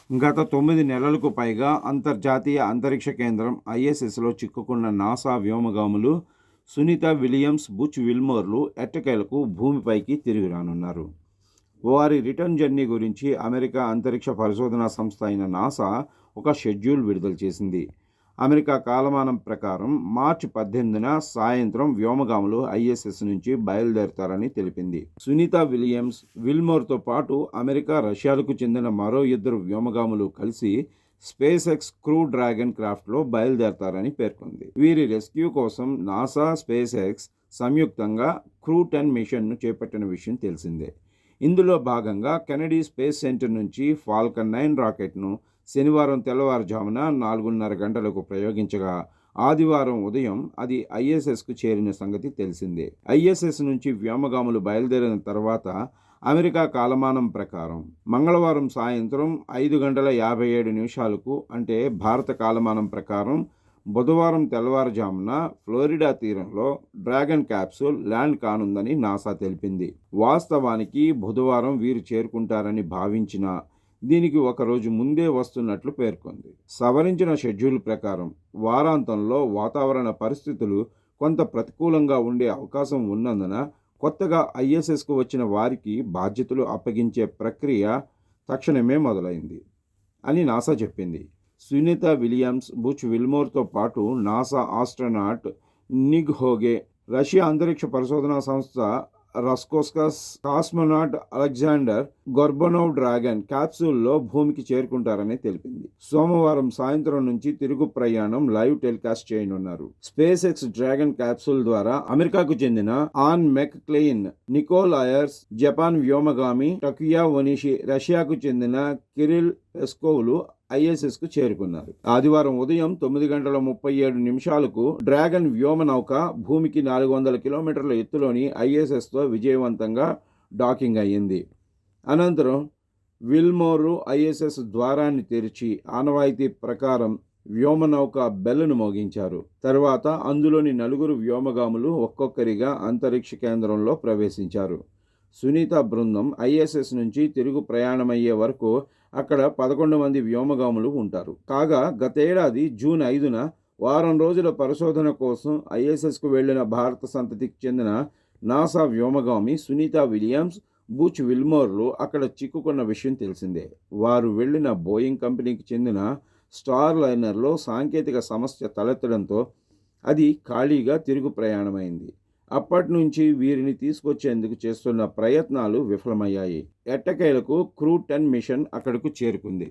గత 9 నెలలకు పైగా అంతర్జాతీయ అంతరిక్ష కేంద్రం ఐఎస్ఎస్లో చిక్కుకున్న నాసా వ్యోమగాములు సునీత విలియమ్స్, బుచ్ విల్మోర్లు ఎట్టకేలకు భూమిపైకి తిరిగి రానున్నారు. వారి రిటర్న్ జర్నీ గురించి అమెరికా అంతరిక్ష పరిశోధనా సంస్థ అయిన నాసా ఒక షెడ్యూల్ విడుదల చేసింది. అమెరికా కాలమానం ప్రకారం మార్చి 18న సాయంత్రం వ్యోమగాములు ఐఎస్ఎస్ నుంచి బయలుదేరతారని తెలిపింది. సునీత విలియమ్స్, విల్మోర్తో పాటు అమెరికా, రష్యాలకు చెందిన మరో 2 వ్యోమగాములు కలిసి స్పేస్ ఎక్స్ క్రూ డ్రాగన్ క్రాఫ్ట్లో బయలుదేరతారని పేర్కొంది. వీరి రెస్క్యూ కోసం నాసా, స్పేస్ ఎక్స్ సంయుక్తంగా క్రూ 10 మిషన్ను చేపట్టిన విషయం తెలిసిందే. ఇందులో భాగంగా కెనడీ స్పేస్ సెంటర్ నుంచి ఫాల్కన్ 9 రాకెట్ను శనివారం తెల్లవారుజామున 4:30 గంటలకు ప్రయోగించగా ఆదివారం ఉదయం అది ఐఎస్ఎస్కు చేరిన సంగతి తెలిసిందే. ఐఎస్ఎస్ నుంచి వ్యోమగాములు బయలుదేరిన తర్వాత అమెరికా కాలమానం ప్రకారం మంగళవారం సాయంత్రం 5:57 అంటే భారత కాలమానం ప్రకారం బుధవారం తెల్లవారుజామున ఫ్లోరిడా తీరంలో డ్రాగన్ క్యాప్సూల్ ల్యాండ్ కానుందని నాసా తెలిపింది. వాస్తవానికి బుధవారం వీరు చేరుకుంటారని భావించిన దీనికి ఒకరోజు ముందే వస్తున్నట్లు పేర్కొంది. సవరించిన షెడ్యూల్ ప్రకారం వారాంతంలో వాతావరణ పరిస్థితులు కొంత ప్రతికూలంగా ఉండే అవకాశం ఉన్నందున కొత్తగా ఐఎస్ఎస్కు వచ్చిన వారికి బాధ్యతలు అప్పగించే ప్రక్రియ తక్షణమే మొదలైంది అని నాసా చెప్పింది. సునీత విలియమ్స్, బుచ్ విల్మోర్తో పాటు NASA astronaut Nick Hague, Russia అంతరిక్ష పరిశోధనా సంస్థ Roscosmos cosmonaut Alexander Gorbunov Dragon క్యాప్సూల్లో భూమికి చేరుకుంటారని తెలిపింది. సోమవారం సాయంత్రం నుంచి తిరుగు ప్రయాణం లైవ్ టెలికాస్ట్ చేయనున్నారు. స్పేస్ ఎక్స్ డ్రాగన్ క్యాప్సూల్ ద్వారా అమెరికాకు చెందిన Anne McClain, Nichole Ayers, Japan వ్యోమగామి టకుయా ఒనిషి, రష్యాకు చెందిన కిరిల్ పెస్కోవ్లు ఐఎస్ఎస్కు చేరుకున్నారు. ఆదివారం ఉదయం 9:37 డ్రాగన్ వ్యోమనౌక భూమికి 400 కిలోమీటర్ల ఎత్తులోని ఐఎస్ఎస్తో విజయవంతంగా డాకింగ్ అయ్యింది. అనంతరం విల్మోరు ఐఎస్ఎస్ ద్వారాన్ని తెరిచి ఆనవాయితీ ప్రకారం వ్యోమనౌక బెల్లును మోగించారు. తర్వాత అందులోని 4 వ్యోమగాములు ఒక్కొక్కరిగా అంతరిక్ష కేంద్రంలో ప్రవేశించారు. సునీత బృందం ఐఎస్ఎస్ నుంచి తిరుగు ప్రయాణమయ్యే వరకు అక్కడ 11 మంది వ్యోమగాములు ఉంటారు. కాగా గతేడాది జూన్ 5న వారం రోజుల పరిశోధన కోసం ఐఎస్ఎస్కు వెళ్లిన భారత సంతతికి చెందిన నాసా వ్యోమగామి సునీత విలియమ్స్, బుచ్ విల్మోర్లు అక్కడ చిక్కుకున్న విషయం తెలిసిందే. వారు వెళ్లిన బోయింగ్ కంపెనీకి చెందిన స్టార్ లైనర్లో సాంకేతిక సమస్య తలెత్తడంతో అది ఖాళీగా తిరుగు ప్రయాణమైంది. అప్పటి నుంచి వీరిని తీసుకొచ్చేందుకు చేస్తున్న ప్రయత్నాలు విఫలమయ్యాయి. ఎట్టకేలకు క్రూ 10 మిషన్ అక్కడకు చేరుకుంది.